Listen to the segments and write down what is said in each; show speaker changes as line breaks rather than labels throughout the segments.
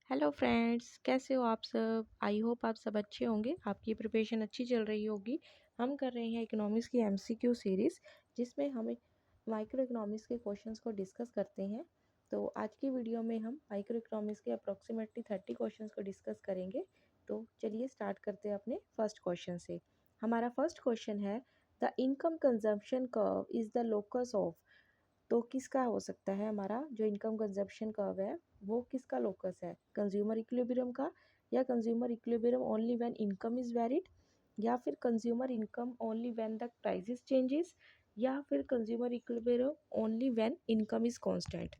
Hello friends, कैसे हो आप सब। आई होप आप सब अच्छे होंगे, आपकी प्रिपरेशन अच्छी चल रही होगी। हम कर रहे हैं इकोनॉमिक्स की एमसीक्यू सीरीज़, जिसमें हम माइक्रो इकोनॉमिक्स के क्वेश्चंस को डिस्कस करते हैं। तो आज की वीडियो में हम माइक्रो इकोनॉमिक्स के अप्रॉक्सीमेटली 30 क्वेश्चंस को डिस्कस करेंगे। तो चलिए स्टार्ट करते हैं अपने फर्स्ट क्वेश्चन से। हमारा फर्स्ट क्वेश्चन है, the income consumption curve is the locus of. तो किसका हो सकता है, हमारा जो इनकम कंजप्शन कर्व है वो किसका लोकस है, कंज्यूमर इक्विलिब्रियम का, या consumer equilibrium only when income is varied, या फिर consumer income only when the prices changes, या फिर consumer equilibrium only when income is constant.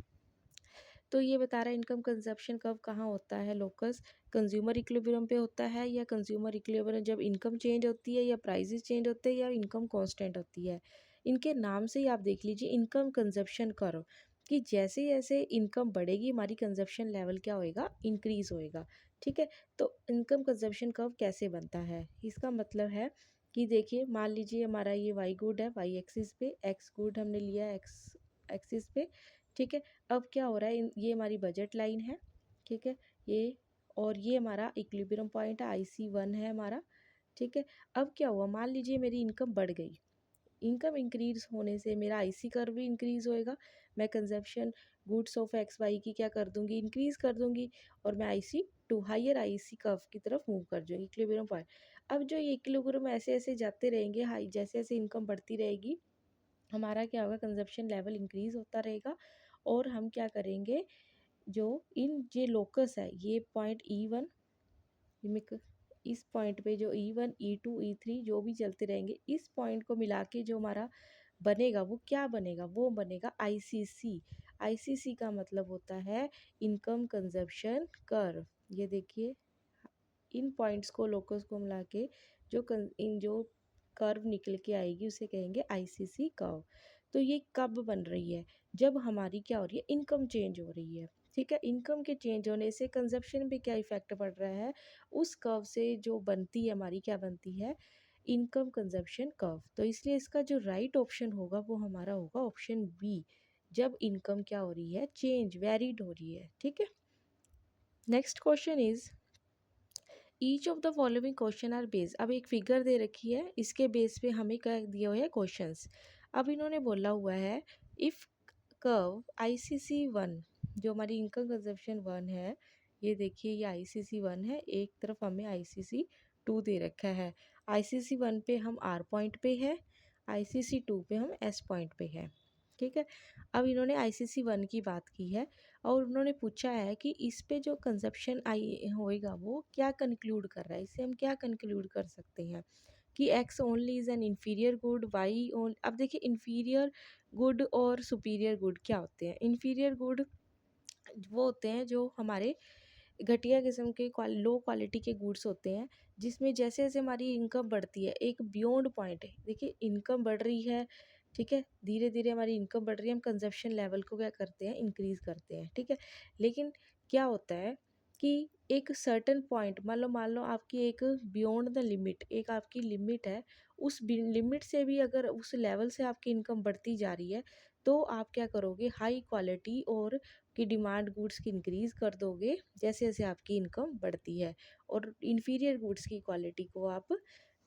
तो ये बता रहा है इनकम कंजप्शन कर्व कहाँ होता है लोकस, कंज्यूमर इक्विलिब्रियम पे होता है, या कंज्यूमर इक्विलिब्रियम जब इनकम चेंज होती है, या प्राइसेस चेंज होते हैं, या इनकम कांस्टेंट होती है। इनके नाम से ही आप देख लीजिए, इनकम कंजप्शन कर्व, कि जैसे जैसे इनकम बढ़ेगी हमारी कंजप्शन लेवल क्या होएगा, इंक्रीज होएगा। ठीक है। तो इनकम कंजप्शन कर्व कैसे बनता है, इसका मतलब है कि देखिए, मान लीजिए हमारा ये वाई गुड है वाई एक्सिस पे, एक्स गुड हमने लिया है एक्स एक्सिस पे। ठीक है। अब क्या हो रहा है, ये हमारी बजट लाइन है। ठीक है। ये और ये हमारा इक्विलिब्रियम पॉइंट है, IC1 है हमारा। ठीक है। अब क्या हुआ, मान लीजिए मेरी इनकम बढ़ गई। इनकम इंक्रीज होने से मेरा IC कर्व भी इंक्रीज होएगा। मैं consumption goods of X Y की क्या कर दूंगी, इंक्रीज कर दूंगी, और मैं IC2 हायर IC कर्व की तरफ मूव कर जाऊंगी, इक्विलिब्रियम पॉइंट। अब जो ये इक्विलिब्रियम ऐसे ऐसे जाते रहेंगे, हाई जैसे जैसे इनकम बढ़ती रहेगी, हमारा क्या होगा, कंजप्शन लेवल इंक्रीज होता रहेगा। और हम क्या करेंगे, जो इन ये लोकस है, ये पॉइंट E1, इस पॉइंट पे जो E1 E2 E3 जो भी चलते रहेंगे, इस पॉइंट को मिला के जो हमारा बनेगा वो क्या बनेगा, वो बनेगा ICC। ICC का मतलब होता है इनकम कंजप्शन कर्व। ये देखिए, इन पॉइंट्स को लोकस को मिला के इन जो कर्व निकल के आएगी उसे कहेंगे ICC कर्व। तो ये कब बन रही है, जब हमारी क्या हो रही है, इनकम चेंज हो रही है। ठीक है। इनकम के चेंज होने से कंजप्शन पे क्या इफेक्ट पड़ रहा है, उस कर्व से जो बनती है हमारी, क्या बनती है, इनकम कंजप्शन कर्व। तो इसलिए इसका जो राइट ऑप्शन होगा वो हमारा होगा ऑप्शन बी, जब इनकम क्या हो रही है, चेंज वेरिड हो रही है। ठीक है। Next question is, each of the following question are based. अब एक फिगर दे रखी है, इसके बेस पे हमें क्या दिए हुए हैं, क्वेश्चंस। अब इन्होंने बोला हुआ है, इफ़ कर्व ICC1, जो हमारी इनकम कंजप्शन 1 है, ये देखिए ये ICC1 है, एक तरफ हमें ICC2 दे रखा है। ICC1 पे हम R पॉइंट पे है, ICC2 पे हम S पॉइंट पे है। ठीक है। अब इन्होंने ICC1 की बात की है, और उन्होंने पूछा है कि इस पे जो कंजप्शन आई होएगा वो क्या कंक्लूड कर रहा है, इससे हम क्या कंक्लूड कर सकते हैं कि X only is an inferior good, Y own. अब देखिए, इन्फीरियर गुड और सुपीरियर गुड क्या होते हैं। इन्फीरियर गुड वो होते हैं जो हमारे घटिया किस्म के लो क्वालिटी के गुड्स होते हैं, जिसमें जैसे जैसे हमारी इनकम बढ़ती है, एक बियॉन्ड पॉइंट है, देखिए इनकम बढ़ रही है। ठीक है। धीरे धीरे हमारी इनकम बढ़ रही है, हम कंजप्शन लेवल को क्या करते हैं, इंक्रीज़ करते हैं। ठीक है। लेकिन क्या होता है कि एक सर्टेन पॉइंट, मान लो आपकी एक बियॉन्ड द लिमिट, एक आपकी लिमिट है, उस लिमिट से भी अगर उस लेवल से आपकी इनकम बढ़ती जा रही है, तो आप क्या करोगे, हाई क्वालिटी और की डिमांड गुड्स की इंक्रीज़ कर दोगे जैसे जैसे आपकी इनकम बढ़ती है, और इन्फीरियर गुड्स की क्वालिटी को आप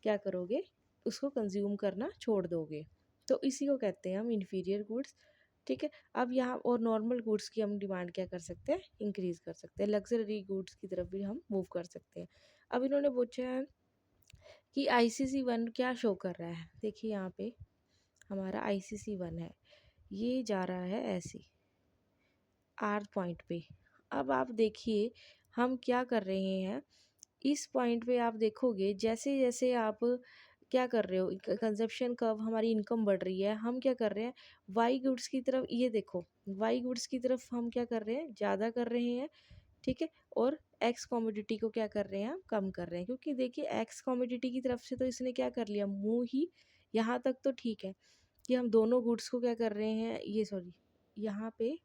क्या करोगे, उसको कंज्यूम करना छोड़ दोगे। तो इसी को कहते हैं हम इन्फीरियर गुड्स। ठीक है। अब यहाँ और नॉर्मल गुड्स की हम डिमांड क्या कर सकते हैं, इंक्रीज़ कर सकते हैं, लग्जरी गुड्स की तरफ भी हम मूव कर सकते हैं। अब इन्होंने पूछा है कि ICC1 क्या शो कर रहा है। देखिए यहाँ पे हमारा ICC1 है, ये जा रहा है ऐसे R पॉइंट पे। अब आप देखिए हम क्या कर रहे हैं, इस पॉइंट पे आप देखोगे जैसे जैसे आप क्या कर रहे हो, कंजप्शन कर्व हमारी इनकम बढ़ रही है, हम क्या कर रहे हैं, वाई गुड्स की तरफ, ये देखो वाई गुड्स की तरफ हम क्या कर रहे हैं, ज़्यादा कर रहे हैं। ठीक है। और एक्स कमोडिटी को क्या कर रहे हैं, हम कम कर रहे हैं, क्योंकि देखिए एक्स कमोडिटी की तरफ से तो इसने क्या कर लिया, मुँह ही। यहाँ तक तो ठीक है कि हम दोनों गुड्स को क्या कर रहे हैं, ये सॉरी, यहाँ पे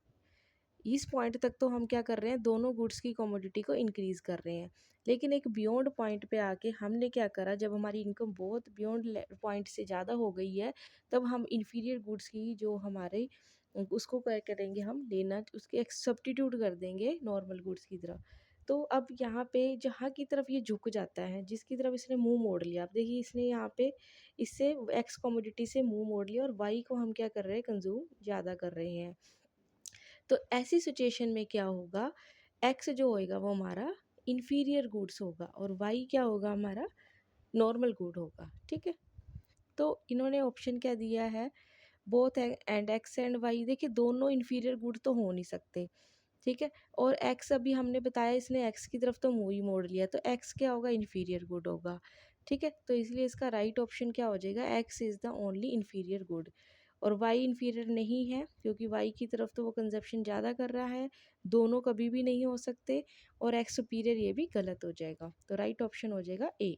इस पॉइंट तक तो हम क्या कर रहे हैं, दोनों गुड्स की कमोडिटी को इंक्रीज़ कर रहे हैं। लेकिन एक बियॉन्ड पॉइंट पे आके हमने क्या करा, जब हमारी इनकम बहुत बियॉन्ड पॉइंट से ज़्यादा हो गई है, तब हम इन्फीरियर गुड्स की जो हमारे उसको क्या करेंगे, हम लेना उसके एक सब्स्टिट्यूट कर देंगे नॉर्मल गुड्स की तरह। तो अब यहाँ पे जहाँ की तरफ ये झुक जाता है, जिसकी तरफ इसने मुंह मोड़ लिया, अब देखिए इसने यहाँ पे इससे एक्स कमोडिटी से मुंह मोड़ लिया और वाई को हम क्या कर रहे हैं, कंज्यूम ज़्यादा कर रहे हैं। तो ऐसी सिचुएशन में क्या होगा, एक्स जो होएगा वो हमारा इन्फीरियर गुड्स होगा और वाई क्या होगा, हमारा नॉर्मल गुड होगा। ठीक है, तो इन्होंने ऑप्शन क्या दिया है, both and X and Y. देखिए दोनों इन्फीरियर गुड तो हो नहीं सकते, ठीक है, और एक्स अभी हमने बताया इसने एक्स की तरफ तो मुंह ही मोड़ लिया, तो एक्स क्या होगा, इन्फीरियर गुड होगा। ठीक है, तो इसलिए इसका राइट ऑप्शन क्या हो जाएगा, x is the only inferior good. और वाई इन्फीरियर नहीं है क्योंकि वाई की तरफ तो वो कंजप्शन ज़्यादा कर रहा है, दोनों कभी भी नहीं हो सकते। और एक्स सुपीरियर, ये भी गलत हो जाएगा, तो राइट ऑप्शन हो जाएगा A.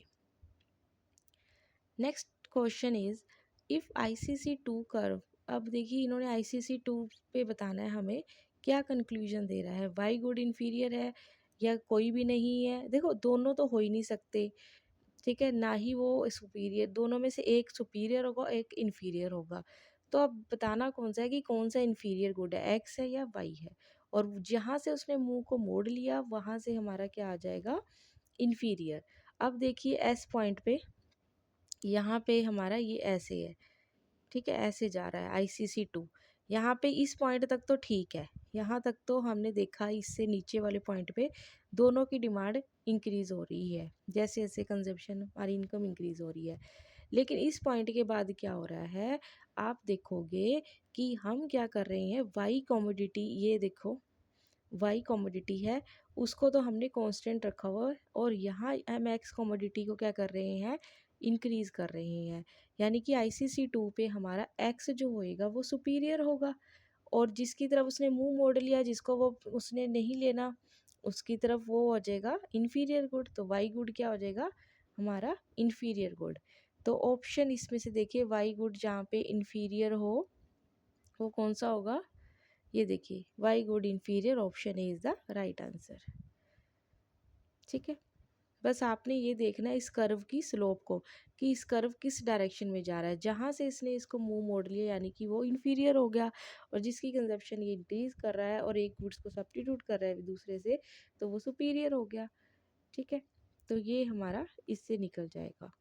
Next question is if ICC2 curve. अब देखिए इन्होंने ICC2 पे बताना है हमें, क्या कंक्लूजन दे रहा है, वाई गुड इन्फीरियर है या कोई भी नहीं है। देखो दोनों तो हो ही नहीं सकते, ठीक है, ना ही वो सुपीरियर, दोनों में से एक सुपीरियर होगा एक इन्फीरियर होगा। तो अब बताना कौन सा है कि कौन सा इन्फीरियर गुड है, एक्स है या वाई है। और जहाँ से उसने मुंह को मोड़ लिया वहाँ से हमारा क्या आ जाएगा, इन्फीरियर। अब देखिए एस पॉइंट पे, यहाँ पे हमारा ये ऐसे है, ठीक है, ऐसे जा रहा है ICC2। यहाँ पे इस पॉइंट तक तो ठीक है, यहाँ तक तो हमने देखा, इससे नीचे वाले पॉइंट पे दोनों की डिमांड इंक्रीज़ हो रही है, जैसे जैसे कंजप्शन हमारी इनकम इंक्रीज़ हो रही है। लेकिन इस पॉइंट के बाद क्या हो रहा है, आप देखोगे कि हम क्या कर रहे हैं, वाई कमोडिटी, ये देखो वाई कमोडिटी है, उसको तो हमने कांस्टेंट रखा हुआ है, और यहाँ हम एक्स कमोडिटी को क्या कर रहे हैं, इंक्रीज़ कर रहे हैं। यानी कि ICC2 पे हमारा एक्स जो होएगा वो सुपीरियर होगा, और जिसकी तरफ उसने मुंह मोड़ लिया, जिसको वो उसने नहीं लेना, उसकी तरफ वो हो जाएगा इन्फीरियर गुड। तो वाई गुड क्या हो जाएगा, हमारा इन्फीरियर गुड। तो ऑप्शन इसमें से देखिए वाई गुड जहाँ पे इन्फीरियर हो वो कौन सा होगा, ये देखिए Y good inferior, option A is the right answer. ठीक है, बस आपने ये देखना है इस कर्व की स्लोप को, कि इस कर्व किस डायरेक्शन में जा रहा है। जहाँ से इसने इसको मुंह मोड़ लिया यानी कि वो इन्फीरियर हो गया, और जिसकी कंजप्शन ये इंक्रीज कर रहा है और एक गुड्स को सब्स्टिट्यूट कर रहा है दूसरे से, तो वो सुपीरियर हो गया। ठीक है, तो ये हमारा इससे निकल जाएगा।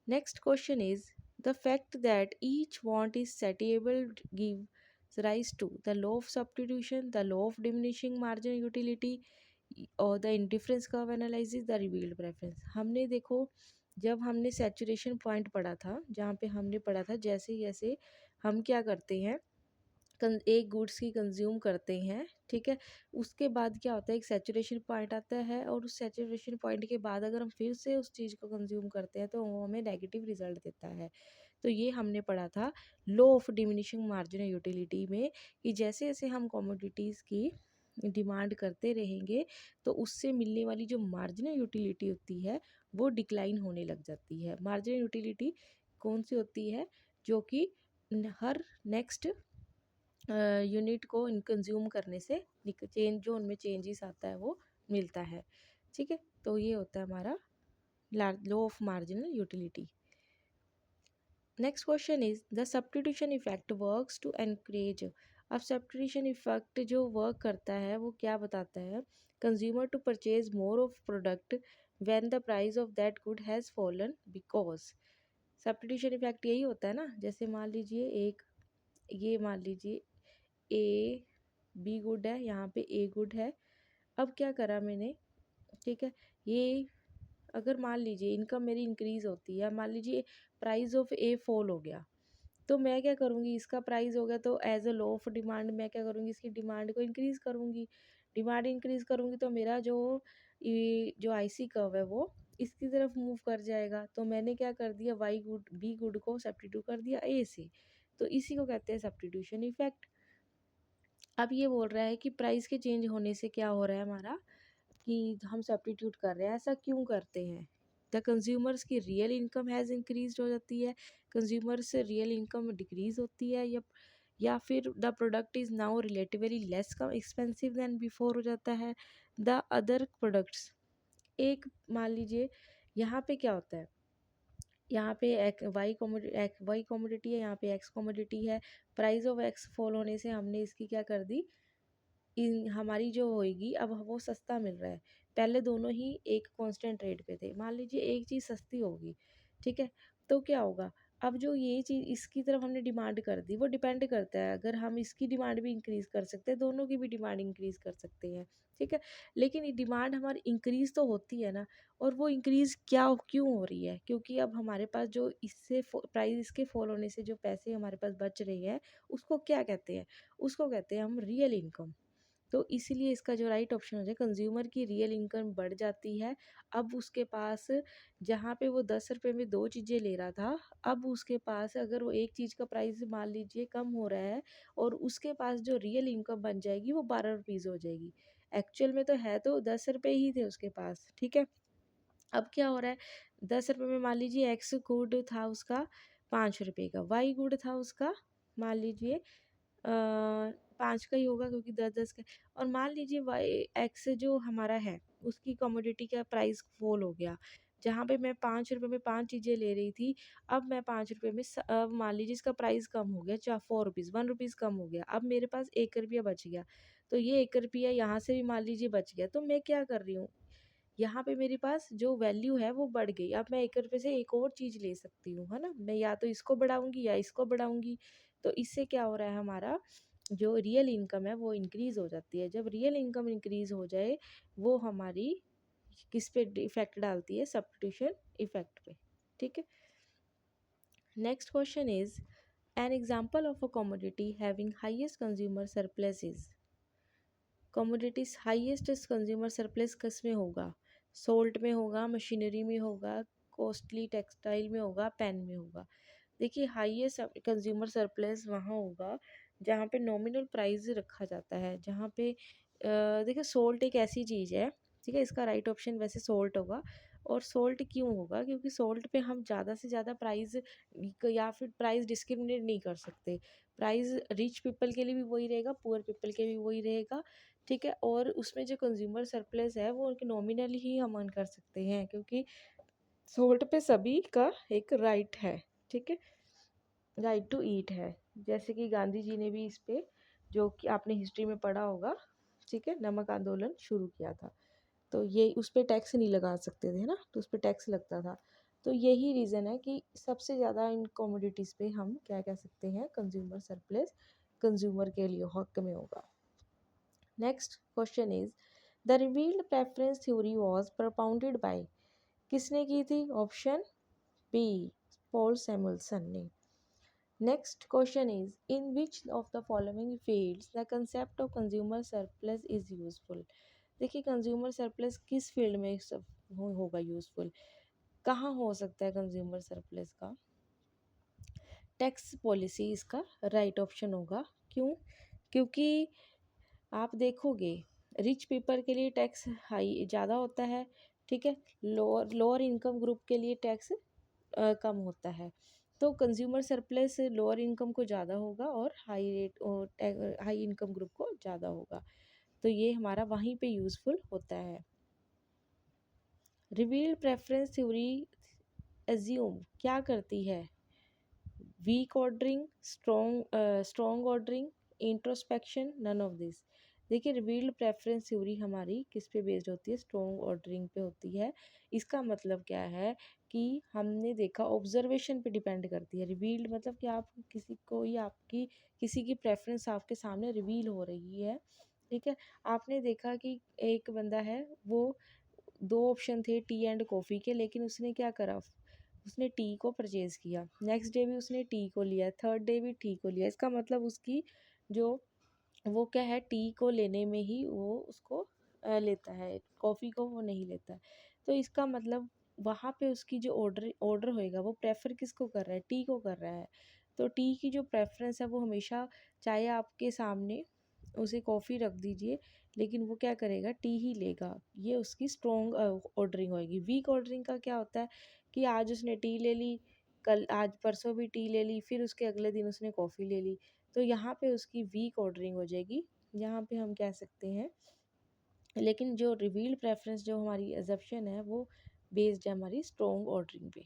Next question is the fact that each want is satiable gives rise to the law of substitution, the law of diminishing marginal utility, और the indifference curve analysis, the revealed preference. हमने देखो जब हमने सैचुरेशन पॉइंट पढ़ा था, जहाँ पे हमने पढ़ा था जैसे जैसे हम क्या करते हैं, एक गुड्स की कंज्यूम करते हैं, ठीक है, उसके बाद क्या होता है, एक सैचुरेशन पॉइंट आता है, और उस सैचुरेशन पॉइंट के बाद अगर हम फिर से उस चीज़ को कंज्यूम करते हैं तो वो हमें नेगेटिव रिजल्ट देता है। तो ये हमने पढ़ा था law of diminishing marginal utility में, कि जैसे जैसे हम कमोडिटीज़ की डिमांड करते रहेंगे तो उससे मिलने वाली जो मार्जिनल यूटिलिटी होती है वो डिक्लाइन होने लग जाती है। मार्जिनल यूटिलिटी कौन सी होती है, जो कि हर नेक्स्ट यूनिट को कंज्यूम करने से चेंज, जो उनमें चेंजेस आता है वो मिलता है। ठीक है, तो ये होता है हमारा law of marginal utility. Next question is the substitution effect works to encourage. अब सब्स्टिट्यूशन इफेक्ट जो वर्क करता है वो क्या बताता है, consumer to purchase more of product when the price of that good has fallen, because substitution effect यही होता है ना। जैसे मान लीजिए एक, ये मान लीजिए ए बी गुड है, यहाँ पे ए गुड है। अब क्या करा मैंने, ठीक है, ये अगर मान लीजिए इनकम मेरी इंक्रीज़ होती है, मान लीजिए प्राइस ऑफ ए फॉल हो गया, तो मैं क्या करूँगी, इसका प्राइस हो गया तो as a law of demand मैं क्या करूँगी, इसकी डिमांड को इंक्रीज़ करूँगी। डिमांड इंक्रीज़ करूँगी तो मेरा जो जो IC कर्व है वो इसकी तरफ मूव कर जाएगा। तो मैंने क्या कर दिया, वाई गुड बी गुड को सब्स्टिट्यूट कर दिया ए से, तो इसी को कहते हैं सब्स्टिट्यूशन इफेक्ट। अब ये बोल रहा है कि प्राइस के चेंज होने से क्या हो रहा है हमारा, कि हम सब्स्टिट्यूट कर रहे हैं, ऐसा क्यों करते हैं। द कंज्यूमर्स की रियल इनकम हैज़ इंक्रीज हो जाती है, कंज्यूमर से रियल इनकम डिक्रीज होती है, या फिर the product is now relatively less come expensive than before हो जाता है द अदर प्रोडक्ट्स। एक मान लीजिए यहाँ पे क्या होता है, यहाँ पे वाई कमोडिटी है, यहाँ पे एक्स कमोडिटी है, प्राइस ऑफ एक्स फॉल होने से हमने इसकी क्या कर दी, इन हमारी जो होएगी अब वो सस्ता मिल रहा है, पहले दोनों ही एक कांस्टेंट रेट पे थे, मान लीजिए एक चीज़ सस्ती होगी, ठीक है, तो क्या होगा, अब जो ये चीज़ इसकी तरफ हमने डिमांड कर दी, वो डिपेंड करता है, अगर हम इसकी डिमांड भी इंक्रीज़ कर सकते हैं, दोनों की भी डिमांड इंक्रीज़ कर सकते हैं, ठीक है, लेकिन ये डिमांड हमारी इंक्रीज़ तो होती है ना, और वो इंक्रीज़ क्यों हो रही है, क्योंकि अब हमारे पास जो इससे प्राइस इसके फॉल होने से जो पैसे हमारे पास बच रहे हैं, उसको क्या कहते हैं, उसको कहते हैं हम रियल इनकम। तो इसीलिए इसका जो राइट ऑप्शन हो जाए, कंज्यूमर की रियल इनकम बढ़ जाती है। अब उसके पास जहाँ पे वो 10 रुपये में 2 चीज़ें ले रहा था, अब उसके पास अगर वो एक चीज़ का प्राइस मान लीजिए कम हो रहा है, और उसके पास जो रियल इनकम बन जाएगी वो 12 रुपीज़ हो जाएगी। एक्चुअल में तो है तो 10 रुपये ही थे उसके पास, ठीक है। अब क्या हो रहा है, 10 रुपये में मान लीजिए एक्स गुड था उसका 5 रुपये का, वाई गुड था उसका मान लीजिए 5 का ही होगा, क्योंकि 10-10 का, और मान लीजिए वाई एक्स जो हमारा है उसकी कमोडिटी का प्राइस फॉल हो गया, जहाँ पे मैं 5 रुपये में 5 चीज़ें ले रही थी, अब मैं 5 रुपये में अब मान लीजिए इसका प्राइस कम हो गया, 4 रुपीज़ 1 रुपीज़ कम हो गया, अब मेरे पास 1 रुपया बच गया, तो ये 1 रुपया यहाँ से भी मान लीजिए बच गया, तो मैं क्या कर रही हूँ, यहाँ पे मेरे पास जो वैल्यू है वो बढ़ गई, अब मैं 1 रुपये से एक और चीज़ ले सकती हूँ, है ना, मैं या तो इसको बढ़ाऊंगी या इसको बढ़ाऊंगी, तो इससे क्या हो रहा है, हमारा जो रियल इनकम है वो इंक्रीज़ हो जाती है। जब रियल इनकम इंक्रीज़ हो जाए, वो हमारी किस पे इफ़ेक्ट डालती है, सब्स्टिट्यूशन इफ़ेक्ट पे, ठीक है। Next question is an example of a commodity having highest consumer surplus is, commodities highest consumer surplus किस में होगा, सोल्ट में होगा, मशीनरी में होगा, कॉस्टली टेक्सटाइल में होगा, पेन में होगा। देखिए हाईएस्ट कंज्यूमर सरप्लस वहाँ होगा जहाँ पे नॉमिनल प्राइस रखा जाता है, जहाँ पे देखिए सोल्ट एक ऐसी चीज़ है, ठीक है, इसका राइट ऑप्शन वैसे सोल्ट होगा। और सोल्ट क्यों होगा, क्योंकि सोल्ट पे हम ज़्यादा से ज़्यादा प्राइस या फिर प्राइस डिस्क्रिमिनेट नहीं कर सकते, प्राइस रिच पीपल के लिए भी वही रहेगा, पुअर पीपल के भी वही रहेगा, ठीक है। और उसमें जो कंज्यूमर सरप्लस है वो नॉमिनली ही हम अर्न कर सकते हैं, क्योंकि सोल्ट पे सभी का एक राइट है, ठीक है, राइट टू ईट है, जैसे कि गांधी जी ने भी इस पे, जो कि आपने हिस्ट्री में पढ़ा होगा, ठीक है, नमक आंदोलन शुरू किया था, तो ये उस पर टैक्स नहीं लगा सकते थे ना, तो उस पर टैक्स लगता था। तो यही रीज़न है कि सबसे ज़्यादा इन कमोडिटीज़ पे हम क्या कह सकते हैं, कंज्यूमर सरप्लस कंज्यूमर के लिए हक में होगा। Next question is the revealed preference theory was propounded by, किसने की थी, ऑप्शन बी पॉल सैमुअल्सन ने। Next question is in which of the following fields the concept of consumer surplus is useful, देखिए कंज्यूमर सरप्लस किस field में सब होगा useful, कहाँ हो सकता है कंज्यूमर सरप्लस का, टैक्स पॉलिसी इसका राइट ऑप्शन होगा। क्यों, क्योंकि आप देखोगे रिच पीपल के लिए टैक्स हाई ज़्यादा होता है, ठीक है, लोअर लोअर इनकम ग्रुप के लिए टैक्स कम होता है, तो कंज्यूमर सरप्लस लोअर इनकम को ज़्यादा होगा और हाई रेट और हाई इनकम ग्रुप को ज़्यादा होगा, तो ये हमारा वहीं पे यूज़फुल होता है। रिवील्ड प्रेफरेंस थ्योरी एज्यूम क्या करती है, weak ordering, strong ordering, introspection, none of this. देखिए रिवील्ड प्रेफरेंस थ्योरी हमारी किस पे बेस्ड होती है, स्ट्रॉन्ग ऑर्डरिंग पे होती है। इसका मतलब क्या है कि हमने देखा ऑब्जर्वेशन पे डिपेंड करती है, रिवील्ड मतलब कि आप किसी को ही आपकी किसी की प्रेफरेंस आपके सामने रिवील हो रही है, ठीक है। आपने देखा कि एक बंदा है, वो दो ऑप्शन थे टी एंड कॉफ़ी के, लेकिन उसने क्या करा, उसने टी को परचेज़ किया, नेक्स्ट डे भी उसने टी को लिया, थर्ड डे भी टी को लिया, इसका मतलब उसकी जो वो क्या है, टी को लेने में ही वो उसको लेता है, कॉफ़ी को वो नहीं लेता है। तो इसका मतलब वहाँ पे उसकी जो ऑर्डर होएगा वो प्रेफर किसको कर रहा है, टी को कर रहा है। तो टी की जो प्रेफरेंस है वो हमेशा, चाहे आपके सामने उसे कॉफ़ी रख दीजिए, लेकिन वो क्या करेगा, टी ही लेगा, ये उसकी स्ट्रॉन्ग ऑर्डरिंग होएगी। वीक ऑर्डरिंग का क्या होता है कि आज उसने टी ले ली, कल आज परसों भी टी ले ली, फिर उसके अगले दिन उसने कॉफ़ी ले ली, तो यहाँ पे उसकी वीक ऑर्डरिंग हो जाएगी, यहाँ पे हम कह सकते हैं। लेकिन जो रिवील्ड प्रेफरेंस जो हमारी एजप्शन है वो बेस्ड है हमारी स्ट्रॉन्ग ऑर्डरिंग पे।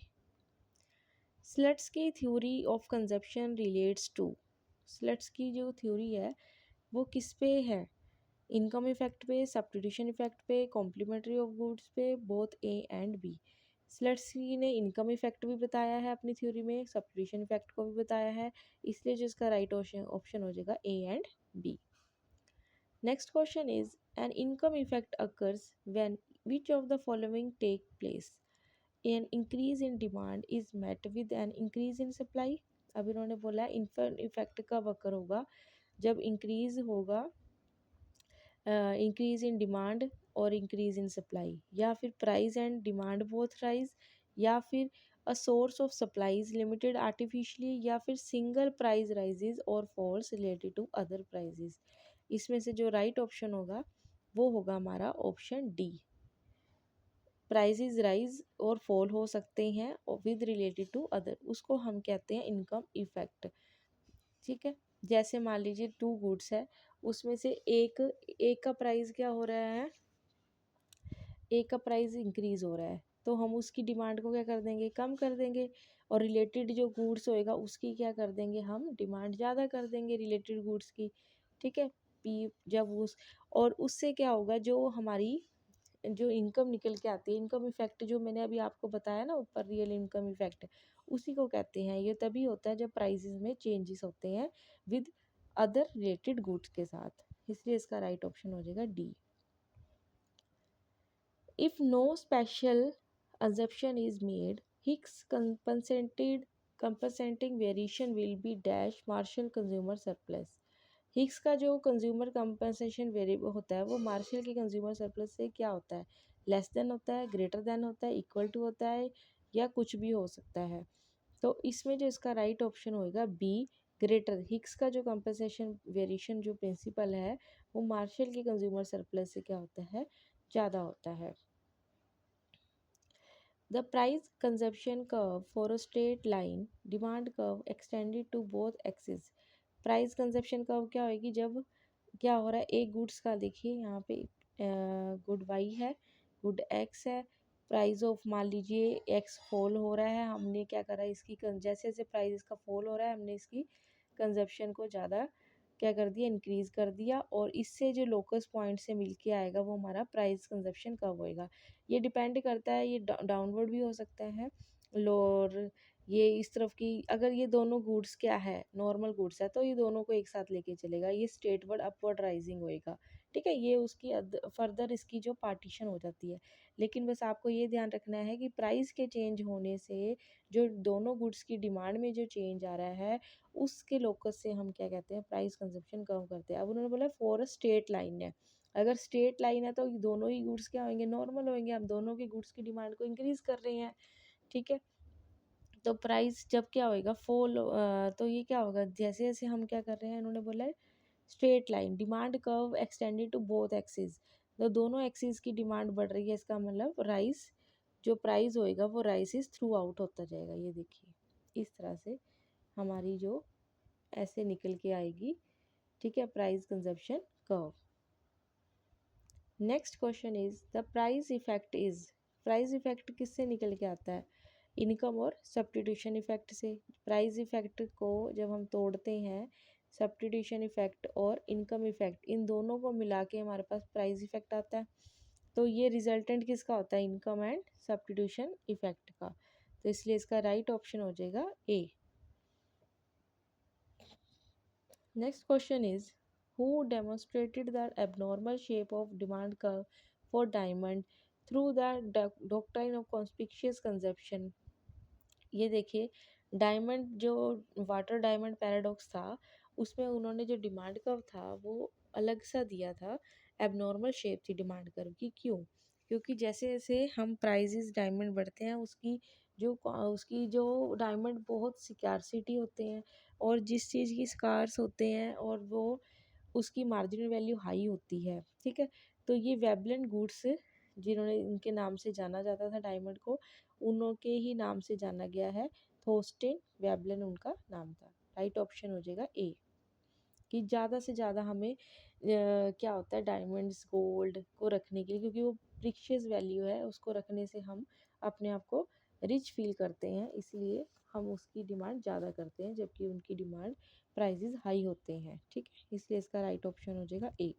Slutsky theory of consumption relates to, Slutsky जो थ्योरी है वो किस पे है, इनकम इफेक्ट पे, सब्स्टिट्यूशन इफेक्ट पे, कॉम्प्लीमेंट्री ऑफ गुड्स पे, both A and B. Slutsky ने इनकम इफेक्ट भी बताया है अपनी थ्योरी में, सब्स्टिट्यूशन इफेक्ट को भी बताया है, इसलिए जिसका राइट ऑप्शन हो जाएगा A and B. Next question is an income effect occurs when which of the following take place, an increase in demand is met with an increase in supply. अब इन्होंने बोला इनकम इफेक्ट कब अकर होगा, जब increase होगा increase in demand और increase in supply, या फिर price and demand both rise, या फिर a source of supplies limited artificially, या फिर सिंगल प्राइस राइजेज और falls related to other prices. इसमें से जो राइट ऑप्शन होगा वो होगा हमारा ऑप्शन डी, प्राइजेज राइज और फॉल हो सकते हैं और विद रिलेटेड टू अदर, उसको हम कहते हैं इनकम इफेक्ट। ठीक है, जैसे मान लीजिए टू गुड्स है, उसमें से एक एक का प्राइस क्या हो रहा है, एक का प्राइस इंक्रीज हो रहा है, तो हम उसकी डिमांड को क्या कर देंगे, कम कर देंगे, और रिलेटेड जो गुड्स होएगा उसकी क्या कर देंगे, हम डिमांड ज़्यादा कर देंगे रिलेटेड गुड्स की। ठीक है, पी जब उस और उससे क्या होगा, जो हमारी जो इनकम निकल के आती है, इनकम इफेक्ट जो मैंने अभी आपको बताया ना ऊपर, रियल इनकम इफेक्ट, उसी को कहते हैं। ये तभी होता है जब प्राइसेस में चेंजेस होते हैं विद अदर रिलेटेड गुड्स के साथ, इसलिए इसका राइट ऑप्शन हो जाएगा D. If no special assumption is made, Hicks compensating variation will be dash Marshall consumer surplus. Hicks का जो कंज्यूमर कंपनसेशन वेरिएबल होता है वो मार्शल के कंज्यूमर सरप्लस से क्या होता है, लेस देन होता है, ग्रेटर देन होता है, इक्वल टू होता है, या कुछ भी हो सकता है। तो इसमें जो इसका राइट ऑप्शन होएगा बी, ग्रेटर। हिक्स का जो कंपनसेशन वेरिएशन जो प्रिंसिपल है वो मार्शल के कंज्यूमर सरप्लस से क्या होता है, ज़्यादा होता है। The price consumption curve for a straight line demand curve extended to both axes। Price consumption curve क्या होगी, जब क्या हो रहा है, एक गुड्स का देखिए यहाँ पे गुड वाई है, गुड एक्स है, प्राइस ऑफ मान लीजिए एक्स फॉल हो रहा है, हमने क्या करा इसकी जैसे जैसे प्राइस इसका फॉल हो रहा है हमने इसकी कंजप्शन को ज़्यादा क्या कर दिया, इंक्रीज़ कर दिया, और इससे जो लोकस पॉइंट से मिल के आएगा वो हमारा प्राइस कंजप्शन कब होएगा। ये डिपेंड करता है, ये डाउनवर्ड भी हो सकता है, लोअर, ये इस तरफ की, अगर ये दोनों गुड्स क्या है, नॉर्मल गुड्स है, तो ये दोनों को एक साथ लेके चलेगा, ये स्ट्रेटवर्ड अपवर्ड राइजिंग होएगा। ठीक है, ये उसकी फर्दर इसकी जो पार्टीशन हो जाती है। लेकिन बस आपको ये ध्यान रखना है कि प्राइस के चेंज होने से जो दोनों गुड्स की डिमांड में जो चेंज आ रहा है उसके लोकस से हम क्या कहते हैं, प्राइस कंजप्शन कम करते हैं। अब उन्होंने बोला फॉर अ स्ट्रेट लाइन है, अगर स्ट्रेट लाइन है तो दोनों ही गुड्स क्या होंगे, नॉर्मल होंगे, हम दोनों के गुड्स की डिमांड को इंक्रीज कर रहे हैं। ठीक है, तो प्राइस जब क्या होएगा फॉल, तो ये क्या होगा, जैसे जैसे हम क्या कर रहे हैं, इन्होंने बोला है straight line demand curve extended to both axis, तो दोनों एक्सिस की डिमांड बढ़ रही है, इसका मतलब राइस जो प्राइस होएगा वो राइसिस थ्रू आउट होता जाएगा। ये देखिए इस तरह से हमारी जो ऐसे निकल के आएगी। ठीक है, price consumption curve. Next question is the price effect is, price effect किससे निकल के आता है, इनकम और सब्स्टिट्यूशन इफेक्ट से। प्राइस इफेक्ट को जब हम तोड़ते हैं, सब्स्टिट्यूशन इफेक्ट और इनकम इफेक्ट इन दोनों को मिला के हमारे पास प्राइस इफेक्ट आता है। तो ये रिजल्टेंट किसका होता है, इनकम एंड सब्स्टिट्यूशन इफेक्ट का, तो इसलिए इसका राइट ऑप्शन हो जाएगा ए। Next question is who demonstrated the abnormal shape of demand curve for diamond through the doctrine of conspicuous consumption। ये देखिए डायमंड जो वाटर डायमंड पैराडॉक्स था उसमें उन्होंने जो डिमांड कर्व था वो अलग सा दिया था, एबनॉर्मल शेप थी डिमांड कर्व की। क्यों, क्योंकि जैसे जैसे हम प्राइजेस डायमंड बढ़ते हैं उसकी जो डायमंड बहुत स्कार्सिटी होते हैं, और जिस चीज़ की स्कार्स होते हैं और वो उसकी मार्जिनल वैल्यू हाई होती है। ठीक है, तो ये वेबलेंट गुड्स जिन्होंने इनके नाम से जाना जाता था डायमंड को, उनके ही नाम से जाना गया है, थोस्टेन वेबलेन उनका नाम था। राइट ऑप्शन हो जाएगा ए, कि ज़्यादा से ज़्यादा हमें क्या होता है डायमंड्स गोल्ड को रखने के लिए, क्योंकि वो प्रीशियस वैल्यू है, उसको रखने से हम अपने आप को रिच फील करते हैं, इसलिए हम उसकी डिमांड ज़्यादा करते हैं, जबकि उनकी डिमांड प्राइजेस हाई होते हैं। ठीक है, इसलिए इसका राइट ऑप्शन हो जाएगा A.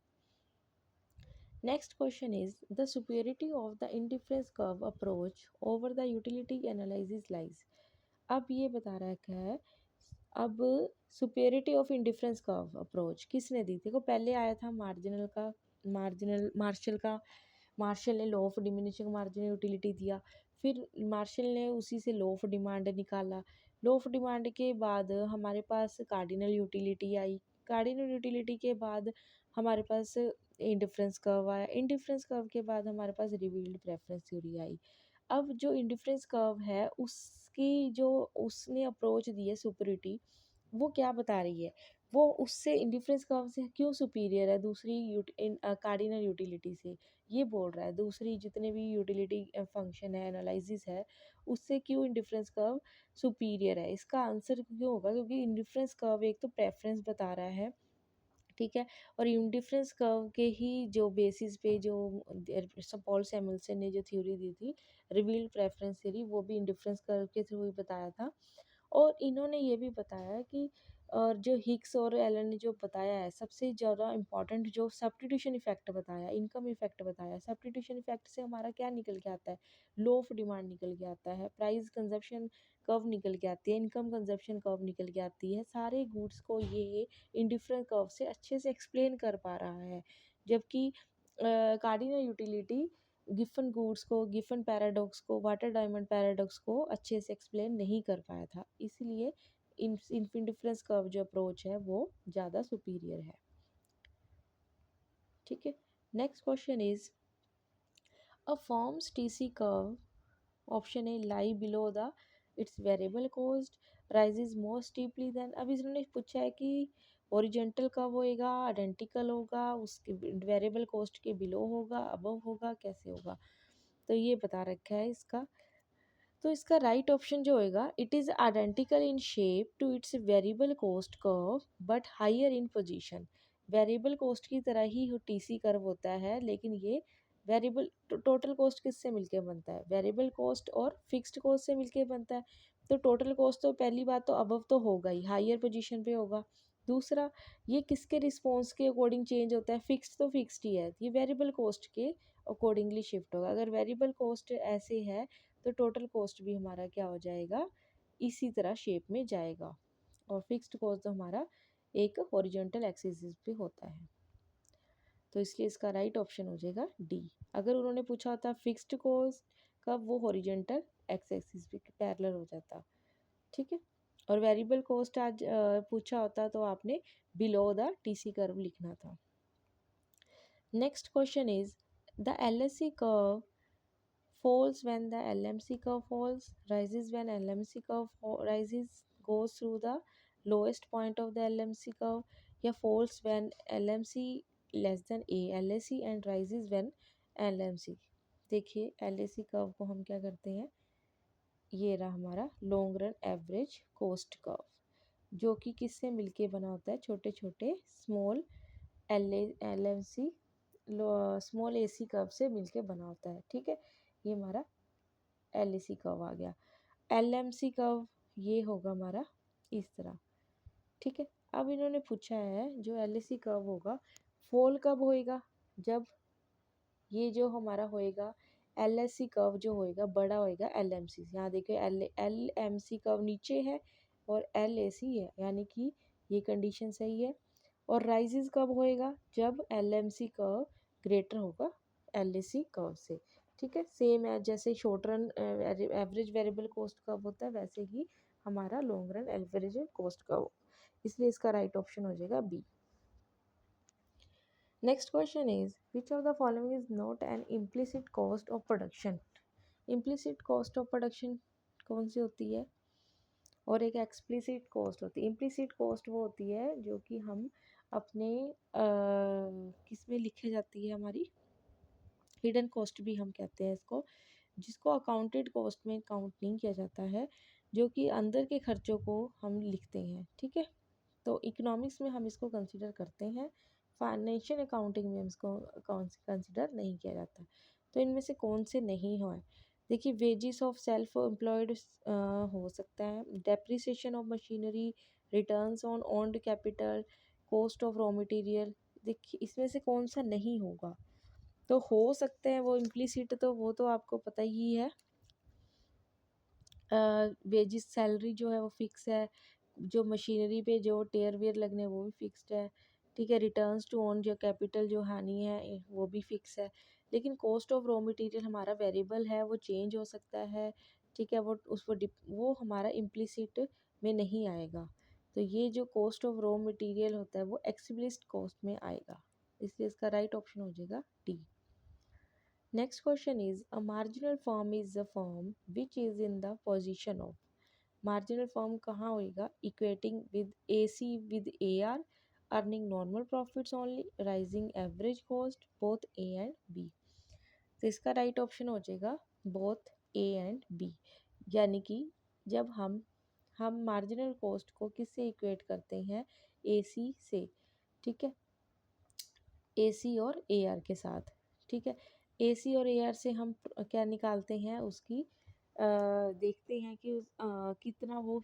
Next question is the superiority of the indifference curve approach over the utility analysis lies. अब ये बता रखा है, अब superiority of indifference curve approach किसने दी? देखो पहले आया था मार्शल का। मार्शल ने law of diminishing marginal utility दिया, फिर मार्शल ने उसी से लॉ ऑफ डिमांड निकाला। लॉ ऑफ डिमांड के बाद हमारे पास कार्डिनल यूटिलिटी आई। कार्डिनल यूटिलिटी के बाद हमारे पास इंडिफरेंस कर्व आया। इंडिफरेंस कर्व के बाद हमारे पास रिवील्ड प्रेफरेंस थ्योरी आई। अब जो इंडिफरेंस कर्व है उसकी जो उसने अप्रोच दी है सुपरिटी, वो क्या बता रही है? वो उससे इंडिफरेंस कर्व से क्यों सुपीरियर है दूसरी कार्डिनल यूटिलिटी से, ये बोल रहा है। दूसरी जितने भी यूटिलिटी फंक्शन है, एनालिसिस है, उससे क्यों इंडिफरेंस कर्व सुपीरियर है? इसका आंसर क्यों होगा? क्योंकि इंडिफरेंस कर्व एक तो प्रेफरेंस बता रहा है, ठीक है, और इंडिफरेंस कर्व के ही जो बेसिस पे जो पॉल सैमुअल्सन ने जो थ्योरी दी थी, रिवील्ड प्रेफरेंस थ्योरी, वो भी इंडिफरेंस कर्व के थ्रू ही बताया था। और इन्होंने ये भी बताया कि और जो हिक्स और एलन ने जो बताया है, सबसे ज़्यादा इम्पॉर्टेंट जो सब्स्टिट्यूशन इफेक्ट बताया, इनकम इफेक्ट बताया। सब्स्टिट्यूशन इफेक्ट से हमारा क्या निकल के आता है? लो ऑफ डिमांड निकल के आता है, प्राइस कंजप्शन कर्व निकल के आती है, इनकम कंजप्शन कर्व निकल के आती है। सारे गुड्स को ये इंडिफरेंट कर्व से अच्छे से एक्सप्लेन कर पा रहा है, जबकि कार्डिनल यूटिलिटी गिफन गुड्स को, गिफन पैराडॉक्स को, वाटर डायमंड पैराडॉक्स को अच्छे से एक्सप्लेन नहीं कर पाया था। इसलिए इंडिफरेंस कर्व जो अप्रोच है वो ज़्यादा सुपीरियर है, ठीक है। Next question is a forms TC curve, option A lie below the its variable cost, rises more steeply than. अब इसने पूछा है कि ओरिजेंटल कब होएगा, आइडेंटिकल होगा, उसके वेरिएबल कॉस्ट के बिलो होगा, अबव होगा, कैसे होगा? तो ये बता रखा है इसका। तो इसका राइट ऑप्शन जो होएगा, it is identical in shape to its variable cost curve but higher in position. Variable cost की तरह ही टीसी कर्व होता है, लेकिन ये वेरिएबल टोटल कॉस्ट किससे मिलके बनता है? वेरिएबल कॉस्ट और फिक्स्ड कॉस्ट से मिलके बनता है। तो टोटल कॉस्ट तो पहली बात तो अबव तो होगा ही, हायर पोजीशन पे होगा। दूसरा, ये किसके रिस्पॉन्स के अकॉर्डिंग चेंज होता है? फिक्स्ड तो फिक्स्ड ही है, ये वेरिएबल कॉस्ट के अकॉर्डिंगली शिफ्ट होगा। अगर वेरिएबल कॉस्ट ऐसे है तो टोटल कॉस्ट भी हमारा क्या हो जाएगा? इसी तरह शेप में जाएगा। और फिक्स्ड कॉस्ट तो हमारा एक हॉरिजॉन्टल एक्सिस पे होता है, तो इसलिए इसका राइट ऑप्शन हो जाएगा डी। अगर उन्होंने पूछा होता फिक्स्ड कॉस्ट कब, वो हॉरिजॉन्टल एक्स एक्सिस पे पैरेलल हो जाता, ठीक है। और वेरिएबल कॉस्ट आज पूछा होता तो आपने बिलो द टीसी कर्व लिखना था। Next question is the LSC curve falls when the LMC curve falls, rises when LMC curve rises, goes through the lowest point of the LMC curve, या falls when LMC less than A LAC and rises when LMC। देखिए LAC curve को हम क्या करते हैं, ये रहा हमारा long run average cost curve, जो कि किससे मिलके बना होता है? छोटे छोटे small LMC small AC curve से मिलके बना होता है, ठीक है। ये हमारा LAC कर्व आ गया। LMC कर्व ये होगा हमारा इस तरह, ठीक है। अब इन्होंने पूछा है जो LAC कर्व होगा फॉल कब होएगा? जब ये जो हमारा होएगा LSC कर्व जो होएगा बड़ा होएगा LMC से। यहाँ देखिए LMC कर्व नीचे है और LAC है, यानी कि ये कंडीशन सही है। और राइजेस कब होएगा? जब LMC कर्व ग्रेटर होगा LAC कर्व से, ठीक है। सेम है जैसे short run average variable cost curve होता है, वैसे ही हमारा long run average cost curve, इसलिए इसका राइट ऑप्शन हो जाएगा B. Next question is which of the following is not an implicit cost of production. Implicit cost of production कौन सी होती है? और एक एक्सप्लिसिट कॉस्ट होती है। इम्प्लिसिट कॉस्ट वो होती है जो कि हम अपने किस में लिखी जाती है, हमारी हिडन कॉस्ट भी हम कहते हैं इसको, जिसको अकाउंटेड कॉस्ट में काउंट नहीं किया जाता है, जो कि अंदर के खर्चों को हम लिखते हैं, ठीक है। तो इकोनॉमिक्स में हम इसको कंसिडर करते हैं, फाइनेंशियल अकाउंटिंग में हम इसको कंसिडर नहीं किया जाता। तो इनमें से कौन से नहीं हो? देखिए वेजिस ऑफ सेल्फ एम्प्लॉयड हो सकता है, depreciation of machinery, returns on owned capital, cost of raw material. देखिए इसमें से कौन सा नहीं होगा? तो हो सकते हैं वो इम्प्लीसिट, तो वो तो आपको पता ही है। वेजिस सैलरी जो है वो फिक्स है, जो मशीनरी पे जो टेयर वेयर लगने हैं वो भी फिक्स्ड है, ठीक है। रिटर्न्स टू ओन जो कैपिटल जो हानि है वो भी फिक्स है। लेकिन कॉस्ट ऑफ रॉ मटेरियल हमारा वेरिएबल है, वो चेंज हो सकता है, ठीक है। वो हमारा इम्प्लिसिट में नहीं आएगा। तो ये जो कॉस्ट ऑफ रॉ मटेरियल होता है वो एक्सप्लिसिट कॉस्ट में आएगा, इसलिए इसका राइट ऑप्शन हो जाएगा D. Next question is a marginal firm is a firm which is in the position of. Marginal firm कहाँ होएगा? Equating with A C with A R, earning normal profits only, rising average cost, both A and B. तो इसका right option हो जाएगा both A and B. यानी कि जब हम मार्जिनल कॉस्ट को किससे इक्वेट करते हैं? ए सी से, ठीक है, ए सी और ए आर के साथ, ठीक है। ए सी और ए आर से हम क्या निकालते हैं? उसकी देखते हैं कि कितना वो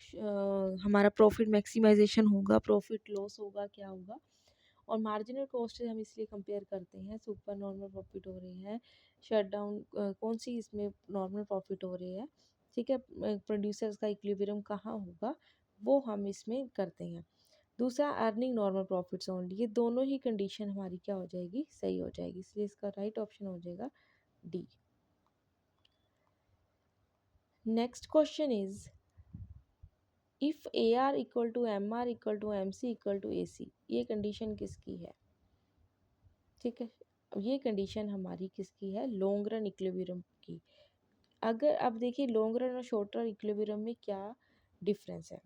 हमारा प्रॉफिट मैक्सिमाइजेशन होगा, प्रॉफिट लॉस होगा, क्या होगा। और मार्जिनल कॉस्ट से हम इसलिए कंपेयर करते हैं, सुपर नॉर्मल प्रॉफिट हो रही है, शट डाउन कौन सी इसमें नॉर्मल प्रॉफिट हो रही है, ठीक है, प्रोड्यूसर्स का इक्विलिब्रियम कहाँ होगा, वो हम इसमें करते हैं। दूसरा अर्निंग नॉर्मल प्रॉफिट्स ओनली, ये दोनों ही कंडीशन हमारी क्या हो जाएगी? सही हो जाएगी, इसलिए इसका राइट ऑप्शन हो जाएगा D. Next question is if A R equal to M R equal to M C equal to A C, ये कंडीशन किसकी है? ठीक है, ये कंडीशन हमारी किसकी है? लॉन्ग रन इक्विलिब्रियम की। अगर अब देखिए लॉन्ग रन और शॉर्ट रन इक्विलिब्रियम में क्या डिफरेंस है।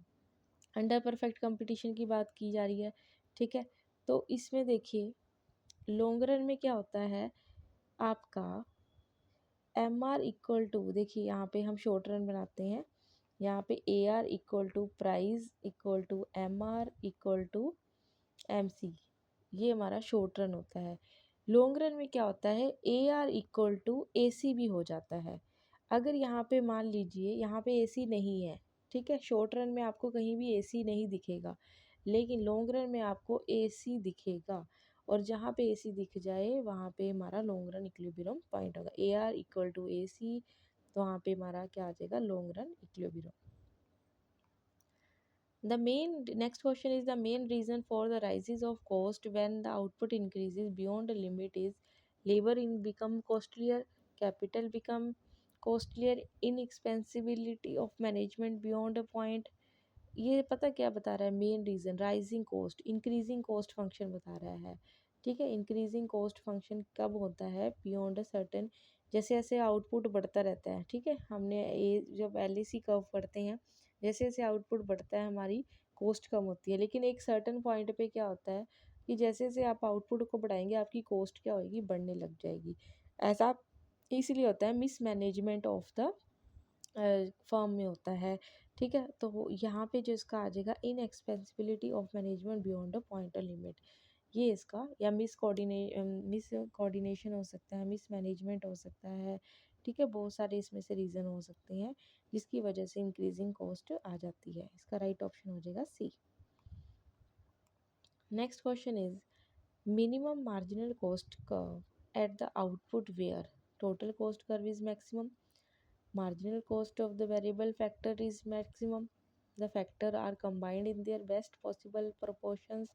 अंडर परफेक्ट कंपटीशन की बात की जा रही है, ठीक है। तो इसमें देखिए लॉन्ग रन में क्या होता है आपका? एम आर इक्वल टू, देखिए यहाँ पे हम शॉर्ट रन बनाते हैं, यहाँ पे A R equal to price equal to M R equal to M C, ये हमारा शॉर्ट रन होता है। लॉन्ग रन में क्या होता है? ए आर इक्वल टू ए सी भी हो जाता है। अगर यहाँ पे मान लीजिए यहाँ पे ए सी नहीं है, ठीक है, शॉर्ट रन में आपको कहीं भी ए सी नहीं दिखेगा, लेकिन लॉन्ग रन में आपको ए सी दिखेगा। और जहाँ पे ए सी दिख जाए वहाँ पे हमारा लॉन्ग रन इक्विलिब्रियम पॉइंट होगा। ए आर इक्वल टू ए सी, तो वहाँ पे हमारा क्या आ जाएगा? Long run equilibrium. The main next question is the main reason for the rises of cost when the output increases beyond a limit is labor in become costlier, capital become costlier, inexpensibility of management beyond a point। ये पता क्या बता रहा है? Main reason rising cost, increasing cost function बता रहा है, ठीक है। इंक्रीजिंग कॉस्ट फंक्शन कब होता है? बियॉन्ड अ सर्टेन, जैसे जैसे आउटपुट बढ़ता रहता है, ठीक है। हमने ये जब एल कर्व पढ़ते हैं, जैसे जैसे आउटपुट बढ़ता है हमारी कॉस्ट कम होती है, लेकिन एक सर्टेन पॉइंट पे क्या होता है कि जैसे जैसे आप आउटपुट को बढ़ाएंगे आपकी कॉस्ट क्या होगी? बढ़ने लग जाएगी। ऐसा इसलिए होता है miss management of the firm में होता है, ठीक है। तो वो यहाँ पे जो इसका आ जाएगा inexpansibility of management beyond a point और लिमिट, ये इसका, या मिस कोऑर्डिनेशन हो सकता है, मिस मैनेजमेंट हो सकता है, ठीक है। बहुत सारे इसमें से रीज़न हो सकते हैं जिसकी वजह से इंक्रीजिंग कॉस्ट आ जाती है। इसका राइट ऑप्शन हो जाएगा C. Next question is minimum marginal cost curve at the output where total cost curve is maximum, marginal cost of the variable factor is maximum, the factor are combined in their best possible proportions,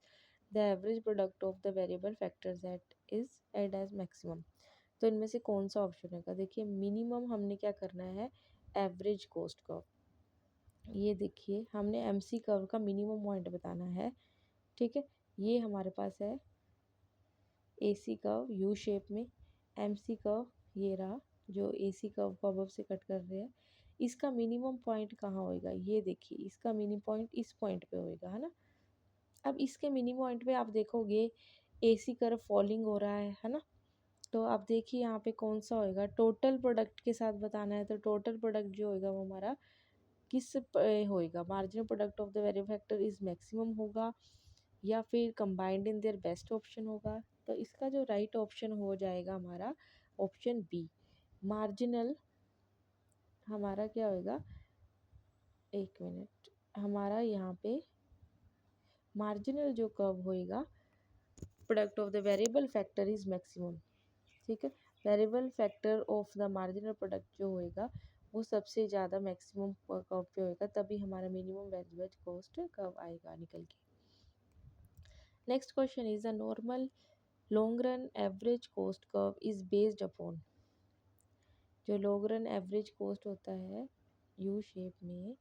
the average product of the variable factors that is add as maximum। तो इनमें से कौन सा option होगा? देखिए minimum हमने क्या करना है? एवरेज कॉस्ट कर्व, ये देखिए हमने एम सी कर्व का मिनिमम पॉइंट बताना है, ठीक है। ये हमारे पास है ए सी कर्व यू शेप में, एम सी कर्व ये रहा जो ए सी कर्व को अबव से कट कर रहे हैं। इसका मिनिमम पॉइंट कहाँ होएगा? ये देखिए इसका मिनिमम पॉइंट इस पॉइंट पे होएगा, है ना। अब इसके मिनिमम पॉइंट पे आप देखोगे ए सी कर्व फॉलिंग हो रहा है ना। तो आप देखिए यहाँ पे कौन सा होएगा? टोटल प्रोडक्ट के साथ बताना है, तो टोटल प्रोडक्ट जो होएगा वो हमारा किस होएगा? Marginal product of the variable factor is maximum होगा, या फिर combined in their best option होगा। तो इसका जो राइट ऑप्शन हो जाएगा हमारा ऑप्शन बी। मार्जिनल हमारा क्या होएगा? एक मिनट, हमारा यहाँ पे मार्जिनल जो कर्व होएगा product of the variable factor is maximum, ठीक है। Variable factor of the marginal product जो होएगा वो सबसे ज़्यादा मैक्सिमम कर्व पे होएगा, तभी हमारा मिनिमम वेरिएबल कॉस्ट कर्व आएगा निकल के। Next question is the normal long run average cost curve is based upon. जो लॉन्ग रन एवरेज कॉस्ट होता है यू शेप में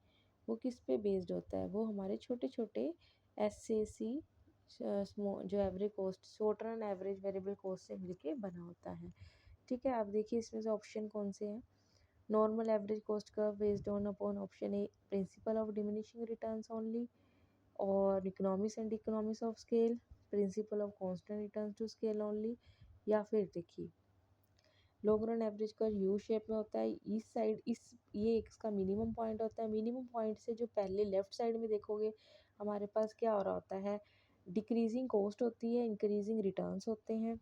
वो किस पे बेस्ड होता है, वो हमारे छोटे छोटे SAC जो average cost short run average variable cost से मिलके बना होता है। ठीक है, आप देखिए इसमें से ऑप्शन कौन से हैं। Normal average cost curve based on upon option A principle of diminishing returns only, और economics and economics of scale, principle of constant returns to scale only, या फिर देखिए long run average curve U shape में होता है, इस side ये इसका मिनिमम पॉइंट होता है। मिनिमम पॉइंट से जो पहले लेफ्ट साइड में देखोगे हमारे पास क्या हो रहा होता है, डिक्रीजिंग कॉस्ट होती है, इंक्रीजिंग रिटर्न्स होते हैं।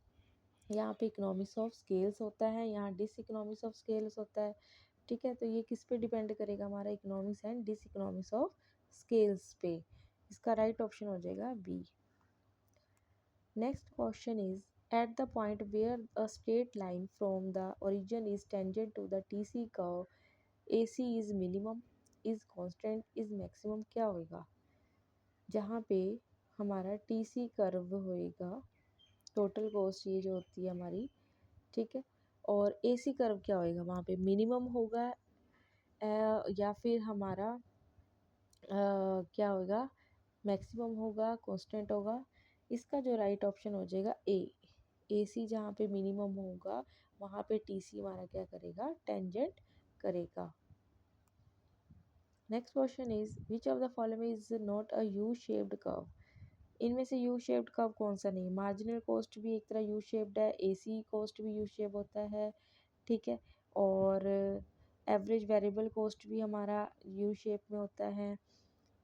यहाँ पे इकोनॉमिक्स ऑफ स्केल्स होता है, यहाँ डिस इकोनॉमिक्स ऑफ स्केल्स होता है। ठीक है, तो ये किस पे डिपेंड करेगा, हमारा economics and dis economics of scales पे। इसका राइट ऑप्शन हो जाएगा B. Next question is at the point where a straight line from the origin is tangent to the TC curve, AC is minimum, is constant, is maximum, क्या होएगा। जहाँ पे हमारा TC curve होएगा, total cost ये जो होती है हमारी, ठीक है, और AC कर्व क्या होएगा, वहाँ पे मिनिमम होगा या फिर हमारा क्या होगा, मैक्सिमम होगा, कांस्टेंट होगा। इसका जो राइट ऑप्शन हो जाएगा AC जहाँ पे मिनिमम होगा वहाँ पे TC हमारा क्या करेगा, टेंजेंट करेगा। Next question is which of the following is not a U shaped curve. इनमें से यू शेप्ड कर्व कौन सा नहीं। मार्जिनल कॉस्ट भी एक तरह यू शेप्ड है, AC कॉस्ट भी यू शेप होता है, ठीक है, और एवरेज वेरिएबल कॉस्ट भी हमारा यू शेप में होता है।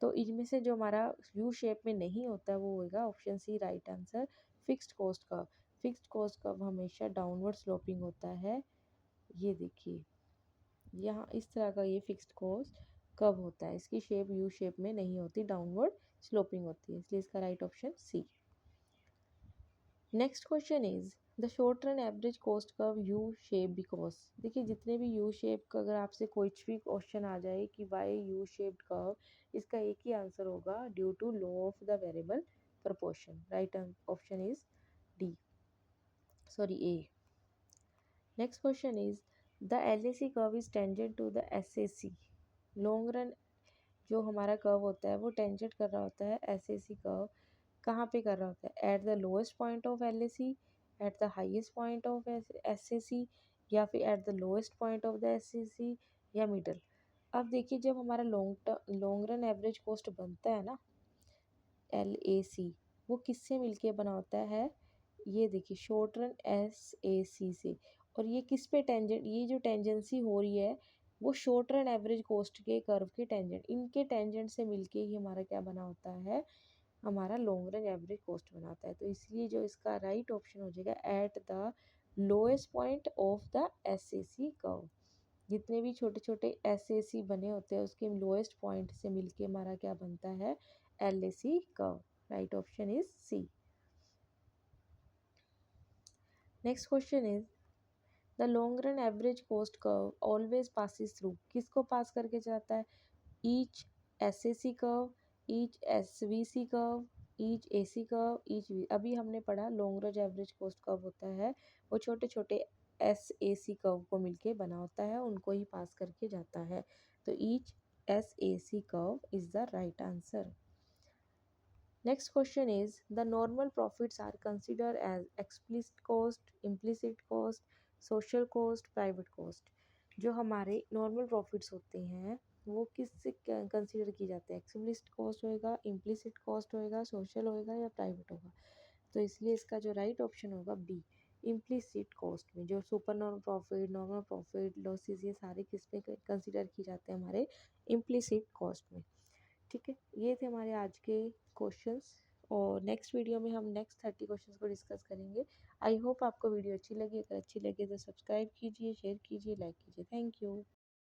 तो इनमें से जो हमारा यू शेप में नहीं होता वो होगा option C right answer, fixed cost curve. Fixed cost curve हमेशा डाउनवर्ड स्लोपिंग होता है। ये देखिए यहाँ इस तरह का ये फिक्स्ड कॉस्ट कर्व होता है, इसकी शेप यू शेप में नहीं होती, डाउनवर्ड स्लोपिंग होती है, इसलिए इसका right option C. Next question is the short run average cost curve U shape because. देखिए जितने भी यू शेप का अगर आपसे कुछ भी क्वेश्चन आ जाए कि वाई यू शेप्ड कर्व, इसका एक ही आंसर होगा, due to law of the variable proportion. Right option is D, sorry A. Next question is the LAC curve is tangent to the SAC। Long run जो हमारा curve होता है वो tangent कर रहा होता है SAC कर्व, कहाँ पे कर रहा होता है, at the lowest point of LAC, at the highest point of SAC, या फिर at the lowest point of the SAC, या मिडल। अब देखिए जब हमारा लॉन्ग रन एवरेज कॉस्ट बनता है ना LAC, वो किससे मिलके बना होता है, ये देखिए शॉर्ट रन SAC से। और ये किस पे टेंजेंट, ये जो टेंजेंसी हो रही है वो शॉर्ट रन एवरेज कॉस्ट के कर्व के टेंजेंट, इनके टेंजेंट से मिलके ही हमारा क्या बना होता है, हमारा लॉन्ग रन एवरेज कॉस्ट बनाता है। तो इसलिए जो इसका राइट ऑप्शन हो जाएगा at the lowest point of the SAC curve. जितने भी छोटे छोटे SAC बने होते हैं उसके लोएस्ट पॉइंट से मिलके हमारा क्या बनता है, LAC curve. Right option is C. Next question is the long run average cost curve always passes through, किसको पास करके जाता है, each SAC curve, each SVC curve, each AC curve, each अभी हमने पढ़ा long run average cost curve होता है वो छोटे छोटे SAC कर्व को मिलके बना होता है, उनको ही पास करके जाता है। तो each SAC curve is the right answer. Next question is the normal profits are considered as explicit cost, implicit cost, social cost, private cost। जो हमारे नॉर्मल प्रॉफिट्स होते हैं वो किससे कंसिडर किए जाते हैं, एक्सप्लिसिट कॉस्ट होएगा, इम्प्लिसिट कॉस्ट होएगा, सोशल होएगा, या प्राइवेट होगा। तो इसलिए इसका जो राइट ऑप्शन होगा बी, इम्प्लिसिट कॉस्ट में। जो सुपर नॉर्मल प्रॉफिट लॉसेस ये सारे किस पे कंसिडर किए जाते हैं, हमारे इम्प्लिसिट कॉस्ट में। ठीक है, ये थे हमारे आज के क्वेश्चंस, और नेक्स्ट वीडियो में हम नेक्स्ट 30 क्वेश्चंस को डिस्कस करेंगे। आई होप आपको वीडियो अच्छी लगी, अगर अच्छी लगे तो सब्सक्राइब कीजिए, शेयर कीजिए, लाइक कीजिए। Thank you.